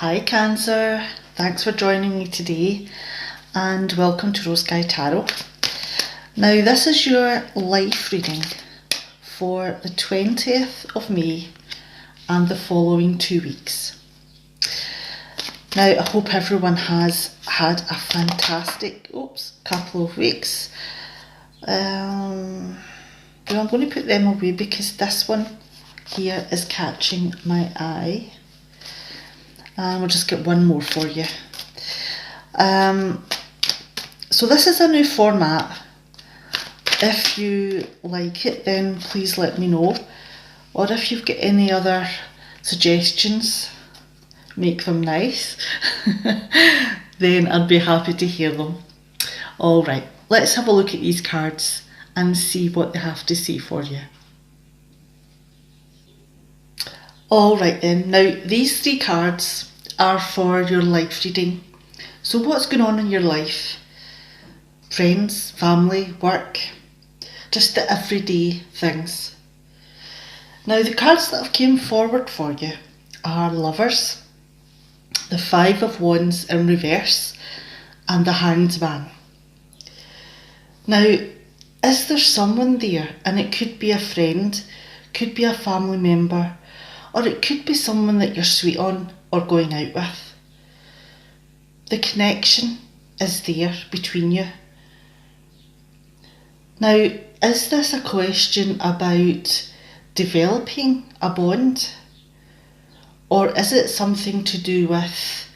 Hi Cancer, thanks for joining me today and welcome to Rose Sky Tarot. Now this is your life reading for the 20th of May and the following 2 weeks. Now I hope everyone has had a fantastic couple of weeks. I'm going to put them away because this one here is catching my eye. And we'll just get one more for you. So this is a new format. If you like it, then please let me know. Or if you've got any other suggestions, make them nice, then I'd be happy to hear them. Alright, let's have a look at these cards and see what they have to say for you. Alright then, now these 3 cards are for your life reading. So what's going on in your life? Friends, family, work, just the everyday things. Now the cards that have came forward for you are Lovers, the 5 of Wands in reverse, and the Hanged Man. Now, is there someone there? And it could be a friend, could be a family member, or it could be someone that you're sweet on or going out with. The connection is there between you. Now, is this a question about developing a bond? Or is it something to do with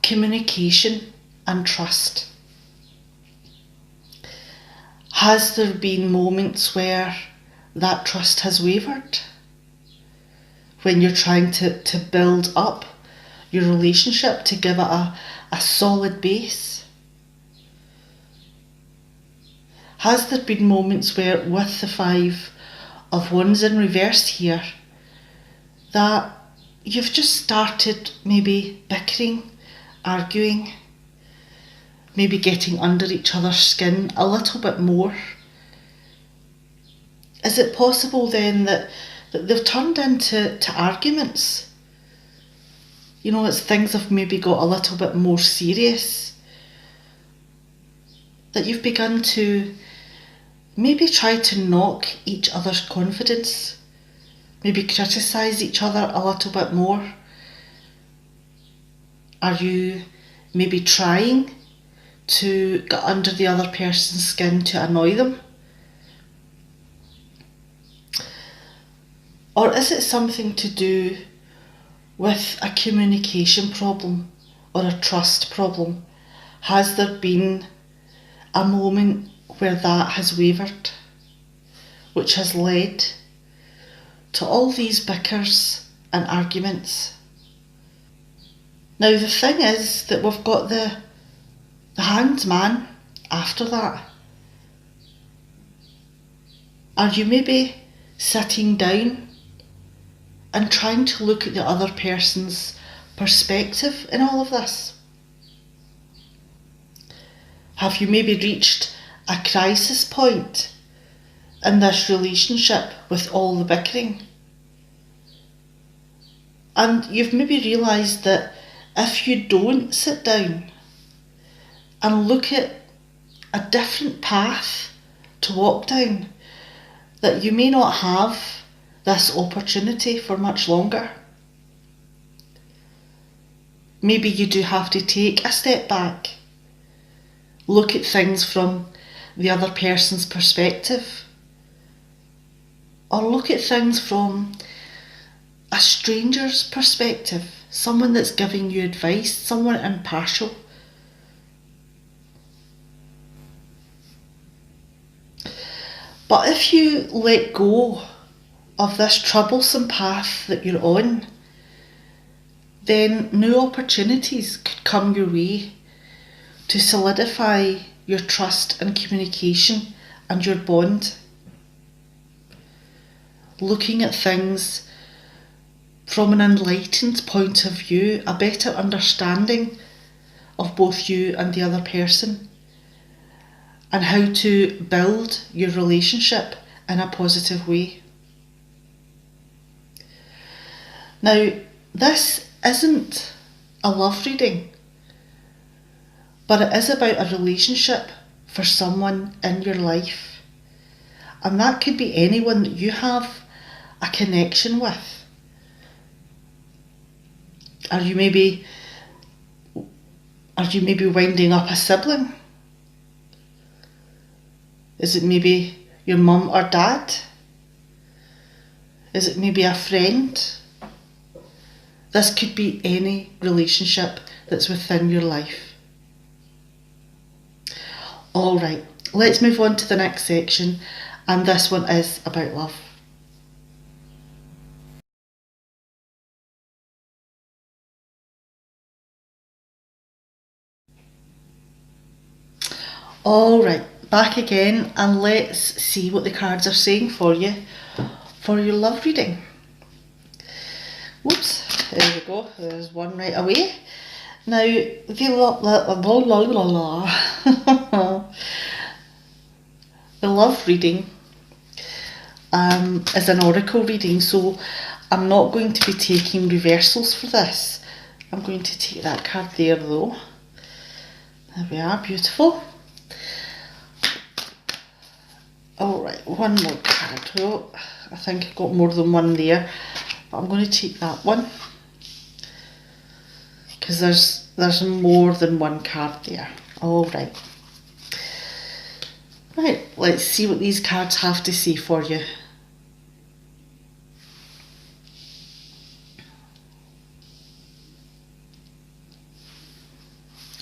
communication and trust? Has there been moments where that trust has wavered? When you're trying to build up your relationship to give it a solid base? Has there been moments where with the 5 of Wands in reverse here that you've just started maybe bickering, arguing, maybe getting under each other's skin a little bit more? Is it possible then that they've turned into arguments? You know, it's things have maybe got a little bit more serious. That you've begun to maybe try to knock each other's confidence. Maybe criticise each other a little bit more. Are you maybe trying to get under the other person's skin to annoy them? Or is it something to do with a communication problem or a trust problem? Has there been a moment where that has wavered, which has led to all these bickers and arguments? Now the thing is that we've got the Hanged Man after that. Are you maybe sitting down and trying to look at the other person's perspective in all of this? Have you maybe reached a crisis point in this relationship with all the bickering? And you've maybe realised that if you don't sit down and look at a different path to walk down, that you may not have this opportunity for much longer. Maybe you do have to take a step back, look at things from the other person's perspective, or look at things from a stranger's perspective, someone that's giving you advice, someone impartial. But if you let go of this troublesome path that you're on, then new opportunities could come your way to solidify your trust and communication and your bond. Looking at things from an enlightened point of view, a better understanding of both you and the other person, and how to build your relationship in a positive way. Now, this isn't a love reading, but it is about a relationship for someone in your life. And that could be anyone that you have a connection with. Are you maybe winding up a sibling? Is it maybe your mum or dad? Is it maybe a friend? This could be any relationship that's within your life. Alright, let's move on to the next section, and this one is about love. Alright, back again, and let's see what the cards are saying for you for your love reading. Whoops, there we go, there's one right away. Now, the love reading is an oracle reading, so I'm not going to be taking reversals for this. I'm going to take that card there though. There we are, beautiful. Alright, one more card. Oh, I think I got more than one there, but I'm going to take that one because there's more than one card there. Alright. Right, let's see what these cards have to say for you.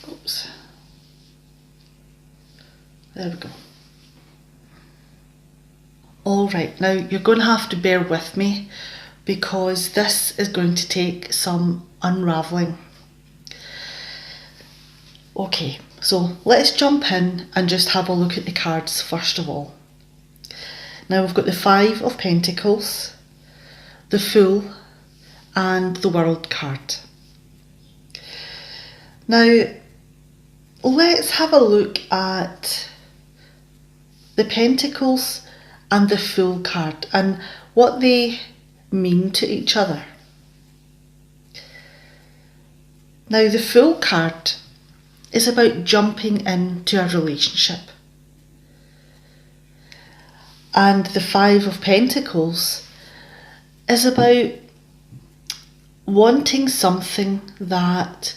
Oops. There we go. Alright, now you're going to have to bear with me because this is going to take some unravelling. Okay, so let's jump in and just have a look at the cards first of all. Now we've got the Five of Pentacles, the Fool, and the World card. Now let's have a look at the Pentacles and the Fool card and what they mean to each other. Now the Fool card is about jumping into a relationship, and the Five of Pentacles is about wanting something that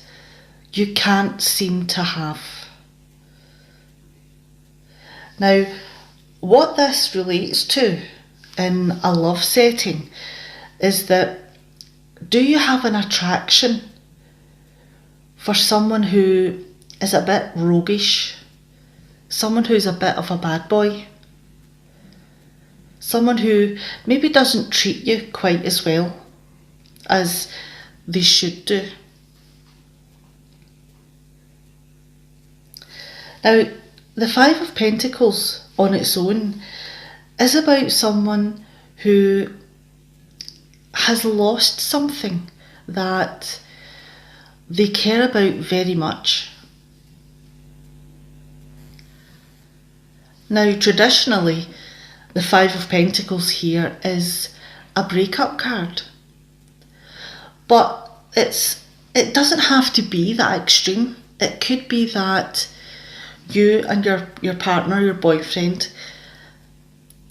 you can't seem to have. Now what this relates to in a love setting is that, do you have an attraction for someone who is a bit roguish, someone who's a bit of a bad boy, someone who maybe doesn't treat you quite as well as they should do? Now, the Five of Pentacles on its own is about someone who has lost something that they care about very much. Now, traditionally, the Five of Pentacles here is a breakup card, but it doesn't have to be that extreme. It could be that you and your partner, your boyfriend,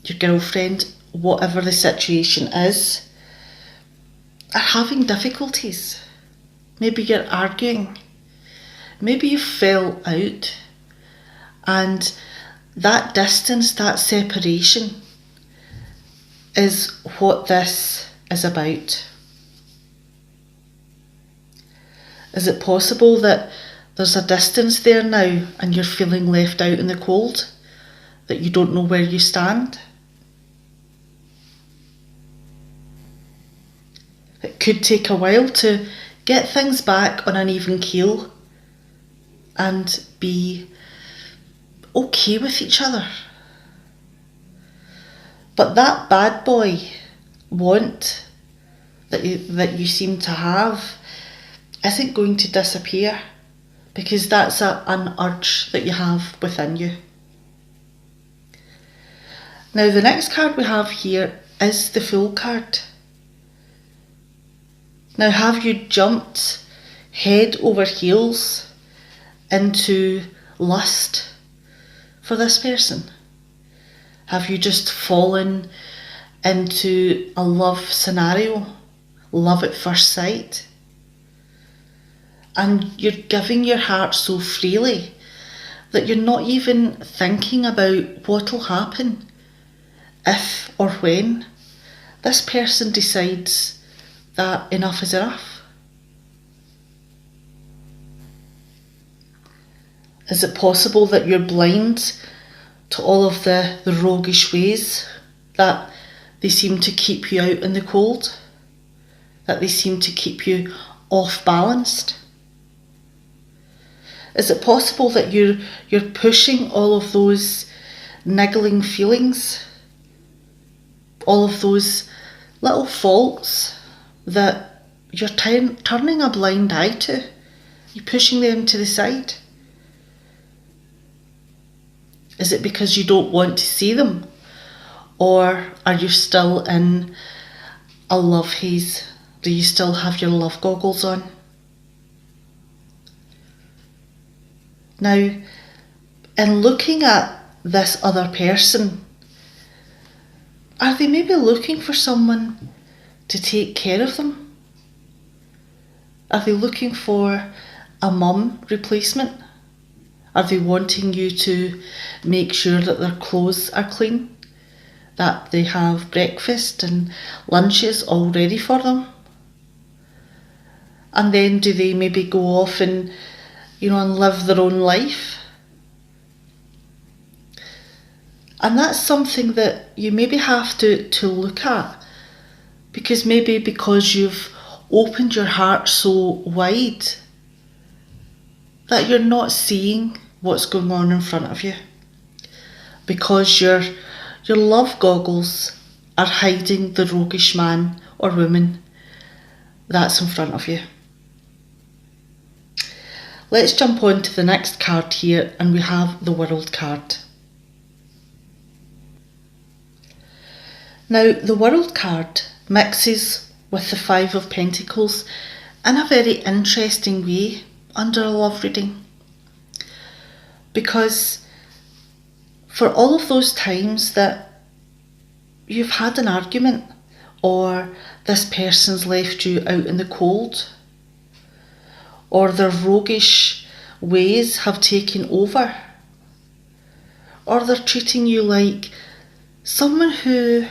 your girlfriend, whatever the situation is, are having difficulties. Maybe you're arguing, maybe you fell out, and that distance, that separation is what this is about. Is it possible that there's a distance there now and you're feeling left out in the cold, that you don't know where you stand? It could take a while to get things back on an even keel and be okay with each other. But that bad boy want that you seem to have isn't going to disappear, because that's an urge that you have within you. Now the next card we have here is the Fool card. Now, have you jumped head over heels into lust for this person? Have you just fallen into a love scenario, love at first sight? And you're giving your heart so freely that you're not even thinking about what'll happen if or when this person decides that enough is enough. Is it possible that you're blind to all of the roguish ways, that they seem to keep you out in the cold, that they seem to keep you off balanced? Is it possible that you're pushing all of those niggling feelings, all of those little faults that you're turning a blind eye to? You're pushing them to the side. Is it because you don't want to see them? Or are you still in a love haze? Do you still have your love goggles on? Now, in looking at this other person, are they maybe looking for someone to take care of them? Are they looking for a mum replacement? Are they wanting you to make sure that their clothes are clean, that they have breakfast and lunches all ready for them? And then do they maybe go off and live their own life? And that's something that you maybe have to look at, because you've opened your heart so wide that you're not seeing what's going on in front of you, because your love goggles are hiding the roguish man or woman that's in front of you. Let's jump on to the next card here, and we have the World card. Now, the World card mixes with the Five of Pentacles in a very interesting way under a love reading. Because for all of those times that you've had an argument, or this person's left you out in the cold, or their roguish ways have taken over, or they're treating you like someone who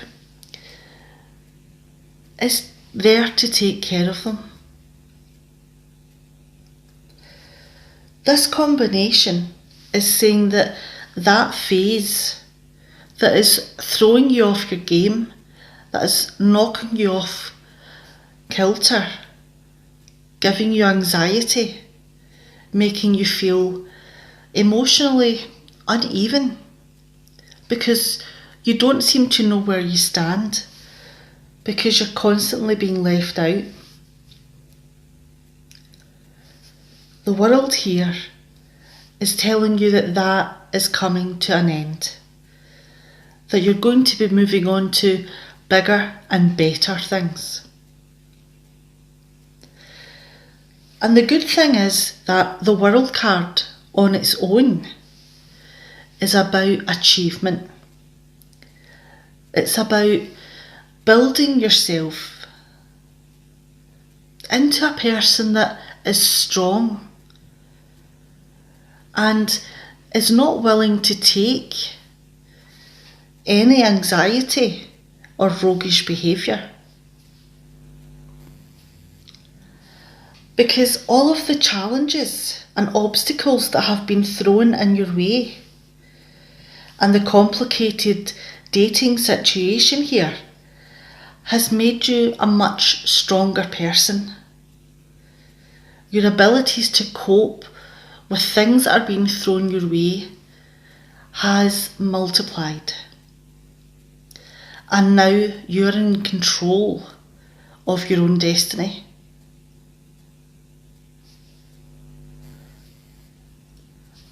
is there to take care of them. This combination is saying that that phase that is throwing you off your game, that is knocking you off kilter, giving you anxiety, making you feel emotionally uneven, because you don't seem to know where you stand, because you're constantly being left out. The World here is telling you that is coming to an end, that you're going to be moving on to bigger and better things. And the good thing is that the World card on its own is about achievement. It's about building yourself into a person that is strong and is not willing to take any anxiety or roguish behaviour. Because all of the challenges and obstacles that have been thrown in your way, and the complicated dating situation here, has made you a much stronger person. Your abilities to cope with things that are being thrown your way has multiplied. And now you're in control of your own destiny.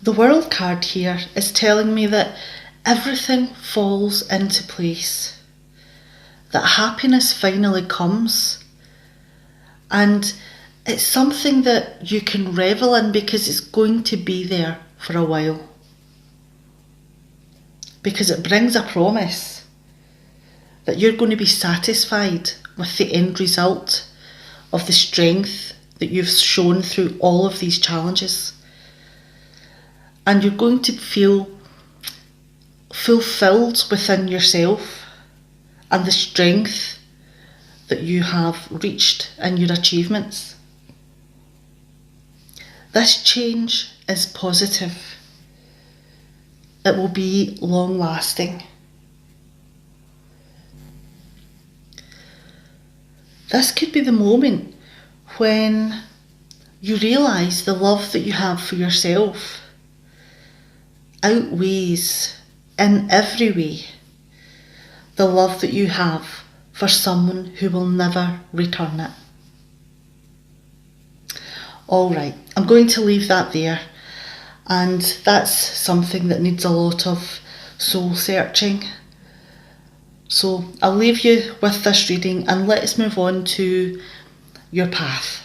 The World card here is telling me that everything falls into place, that happiness finally comes, and It's something that you can revel in because it's going to be there for a while. Because it brings a promise that you're going to be satisfied with the end result of the strength that you've shown through all of these challenges. And you're going to feel fulfilled within yourself and the strength that you have reached in your achievements. This change is positive. It will be long lasting. This could be the moment when you realise the love that you have for yourself outweighs in every way the love that you have for someone who will never return it. Alright, I'm going to leave that there, and that's something that needs a lot of soul searching. So I'll leave you with this reading and let's move on to your path.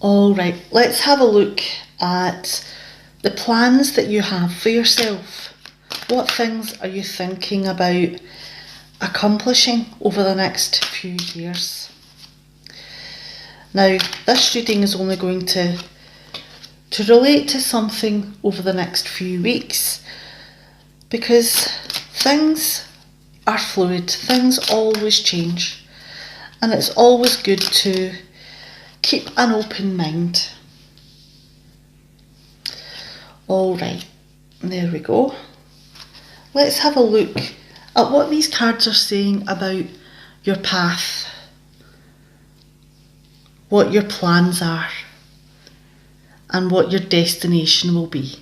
Alright, let's have a look at the plans that you have for yourself. What things are you thinking about accomplishing over the next few years? Now, this reading is only going to relate to something over the next few weeks, because things are fluid, things always change, and it's always good to keep an open mind. Alright, there we go. Let's have a look at what these cards are saying about your path, what your plans are, and what your destination will be.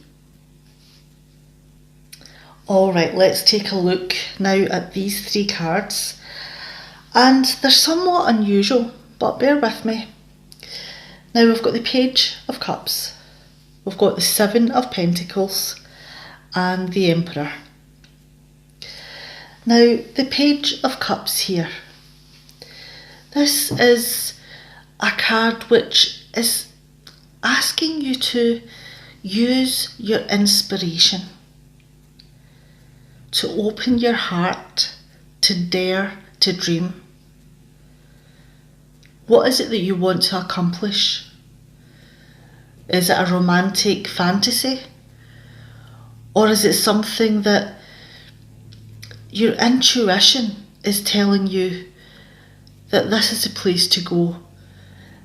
Alright, let's take a look now at these three cards, and they're somewhat unusual, but bear with me. Now we've got the Page of Cups, we've got the Seven of Pentacles, and the Emperor. Now the Page of Cups here, this is a card which is asking you to use your inspiration, to open your heart, to dare to dream. What is it that you want to accomplish? Is it a romantic fantasy? Or is it something that your intuition is telling you that this is the place to go?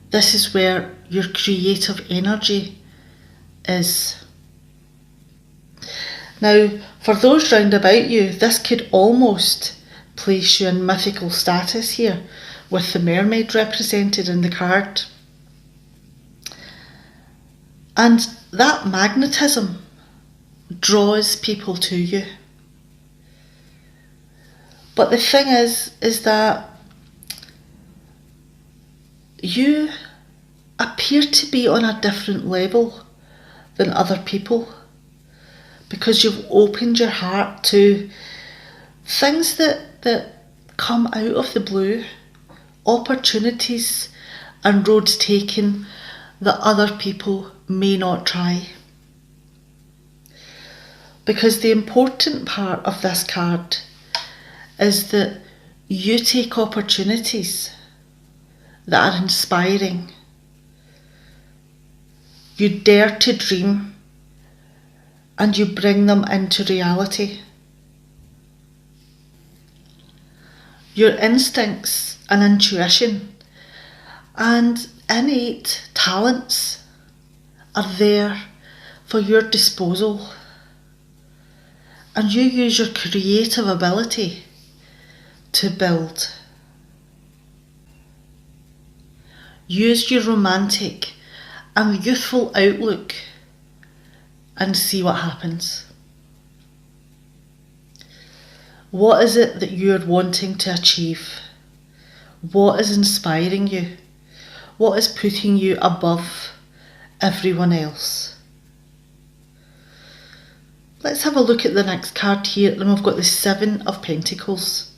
This is where your creative energy is. Now, for those round about you, this could almost place you in mythical status here, with the mermaid represented in the card. And that magnetism draws people to you. But the thing is that you appear to be on a different level than other people, because you've opened your heart to things that come out of the blue, opportunities and roads taken that other people may not try. Because the important part of this card is that you take opportunities that are inspiring. You dare to dream and you bring them into reality. Your instincts and intuition and innate talents are there for your disposal, and you use your creative ability to build. Use your romantic and youthful outlook and see what happens. What is it that you're wanting to achieve? What is inspiring you? What is putting you above everyone else? Let's have a look at the next card here, and we've got the Seven of Pentacles.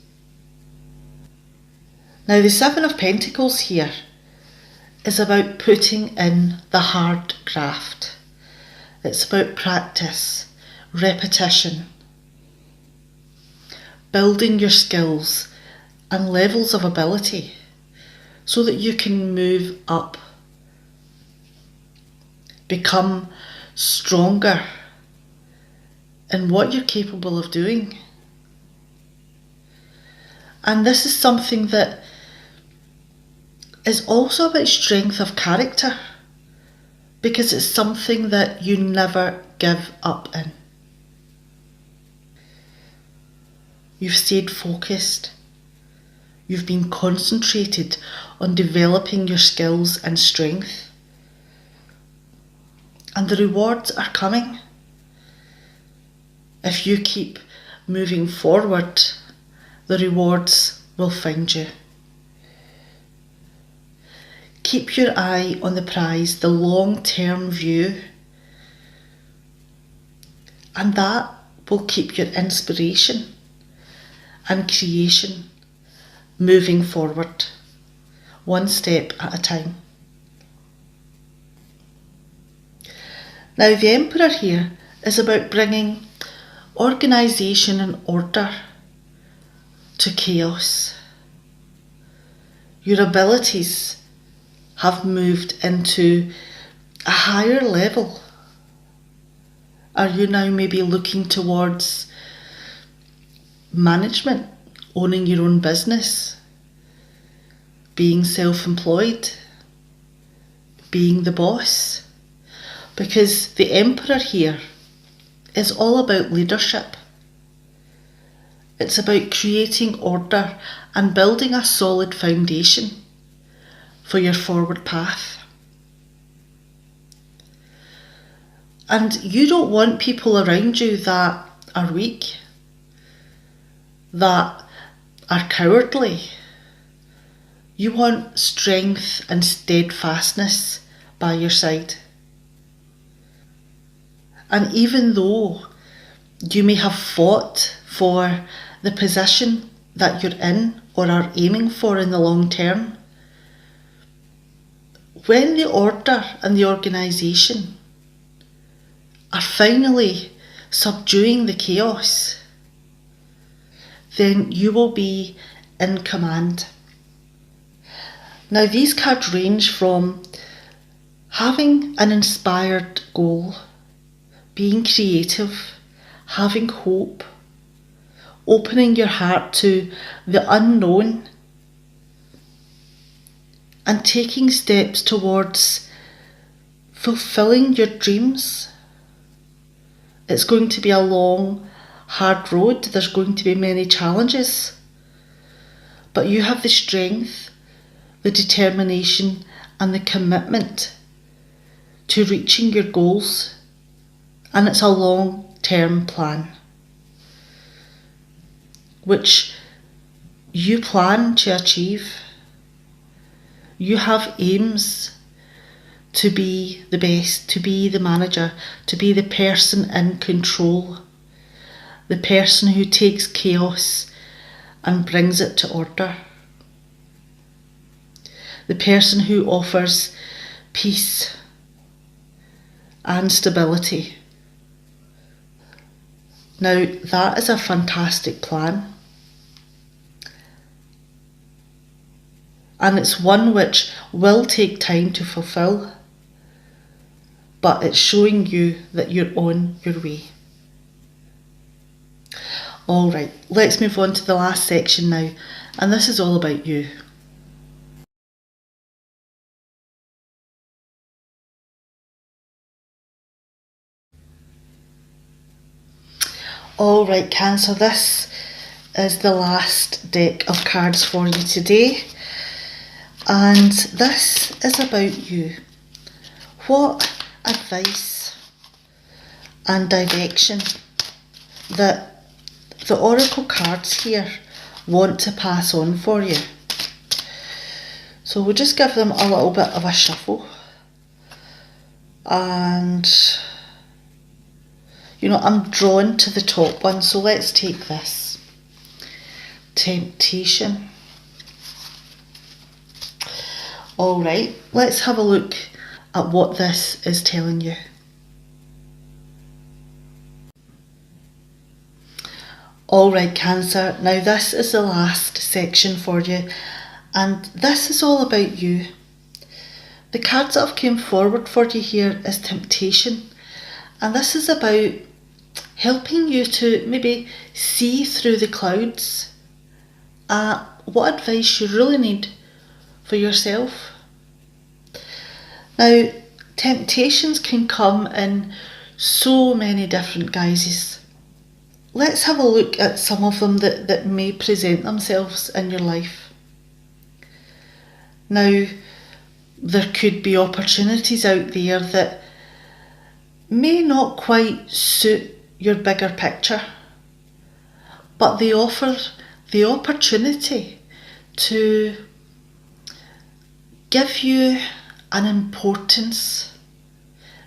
Now the Seven of Pentacles here is about putting in the hard graft. It's about practice, repetition, building your skills and levels of ability so that you can move up, become stronger in what you're capable of doing. And this is something that is also about strength of character, because it's something that you never give up in. You've stayed focused. You've been concentrated on developing your skills and strength. And the rewards are coming. If you keep moving forward, the rewards will find you. Keep your eye on the prize, the long-term view, and that will keep your inspiration and creation moving forward, one step at a time. Now the Emperor here is about bringing organisation and order to chaos. Your abilities have moved into a higher level. Are you now maybe looking towards management, owning your own business, being self-employed, being the boss? Because the Emperor here is all about leadership. It's about creating order and building a solid foundation for your forward path. And you don't want people around you that are weak, that are cowardly. You want strength and steadfastness by your side. And even though you may have fought for the position that you're in or are aiming for in the long term, when the order and the organisation are finally subduing the chaos, then you will be in command. Now these cards range from having an inspired goal, being creative, having hope, opening your heart to the unknown, and taking steps towards fulfilling your dreams. It's going to be a long, hard road. There's going to be many challenges. But you have the strength, the determination, and the commitment to reaching your goals. And it's a long-term plan, which you plan to achieve. You have aims to be the best, to be the manager, to be the person in control, the person who takes chaos and brings it to order, the person who offers peace and stability. Now that is a fantastic plan. And it's one which will take time to fulfill, but it's showing you that you're on your way. Alright, let's move on to the last section now, and this is all about you. Alright Cancer, this is the last deck of cards for you today. And this is about you. What advice and direction that the Oracle cards here want to pass on for you. So we'll just give them a little bit of a shuffle. And I'm drawn to the top one, so let's take this. Temptation. Alright, let's have a look at what this is telling you. Alright, Cancer, now this is the last section for you, and this is all about you. The cards that have come forward for you here is temptation, and this is about helping you to maybe see through the clouds what advice you really need for yourself. Now, temptations can come in so many different guises. Let's have a look at some of them that may present themselves in your life. Now, there could be opportunities out there that may not quite suit your bigger picture, but they offer the opportunity to give you an importance,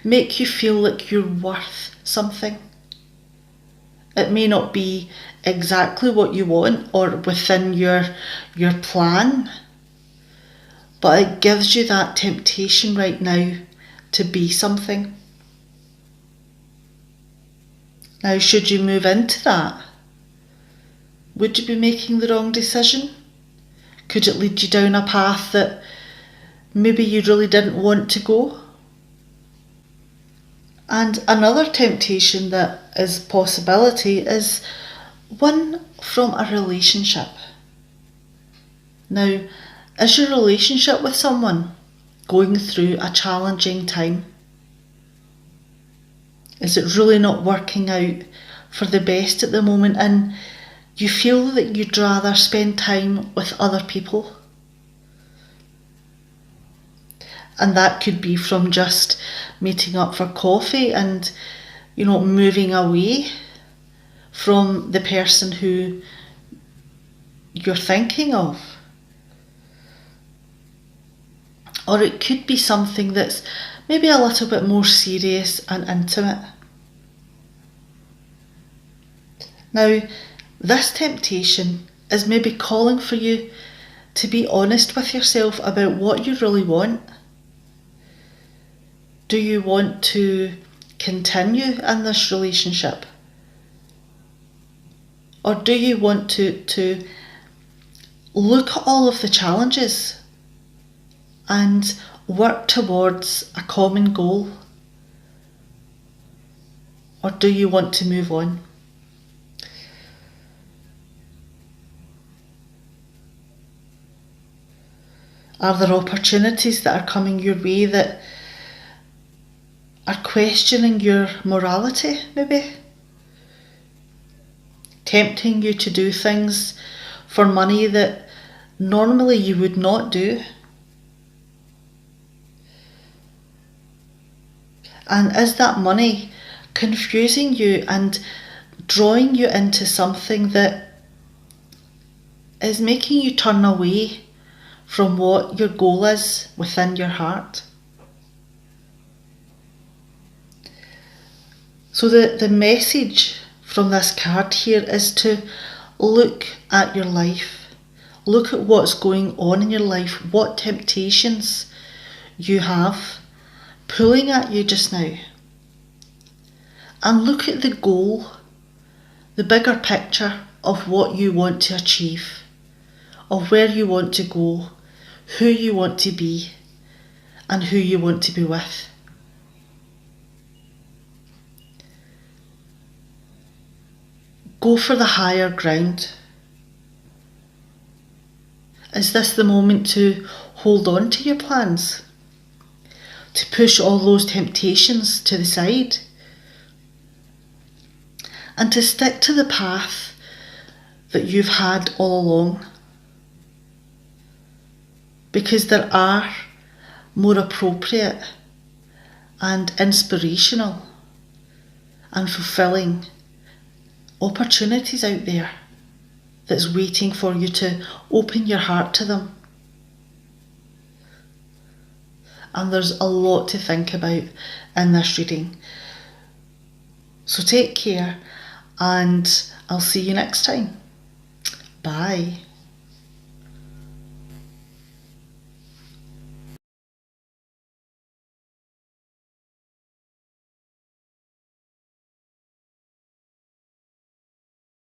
make you feel like you're worth something. It may not be exactly what you want or within your plan, but it gives you that temptation right now to be something. Now, should you move into that, would you be making the wrong decision? Could it lead you down a path that maybe you really didn't want to go? And another temptation that is possibility is one from a relationship. Now, is your relationship with someone going through a challenging time? Is it really not working out for the best at the moment, and you feel that you'd rather spend time with other people? And that could be from just meeting up for coffee and, moving away from the person who you're thinking of. Or it could be something that's maybe a little bit more serious and intimate. Now, this temptation is maybe calling for you to be honest with yourself about what you really want. Do you want to continue in this relationship? Or do you want to look at all of the challenges and work towards a common goal? Or do you want to move on? Are there opportunities that are coming your way that are questioning your morality, maybe? Tempting you to do things for money that normally you would not do? And is that money confusing you and drawing you into something that is making you turn away from what your goal is within your heart? So the message from this card here is to look at your life. Look at what's going on in your life, what temptations you have pulling at you just now. And look at the goal, the bigger picture of what you want to achieve, of where you want to go, who you want to be, and who you want to be with. Go for the higher ground. Is this the moment to hold on to your plans? To push all those temptations to the side? And to stick to the path that you've had all along? Because there are more appropriate and inspirational and fulfilling opportunities out there that's waiting for you to open your heart to them. And there's a lot to think about in this reading. So take care, and I'll see you next time. Bye.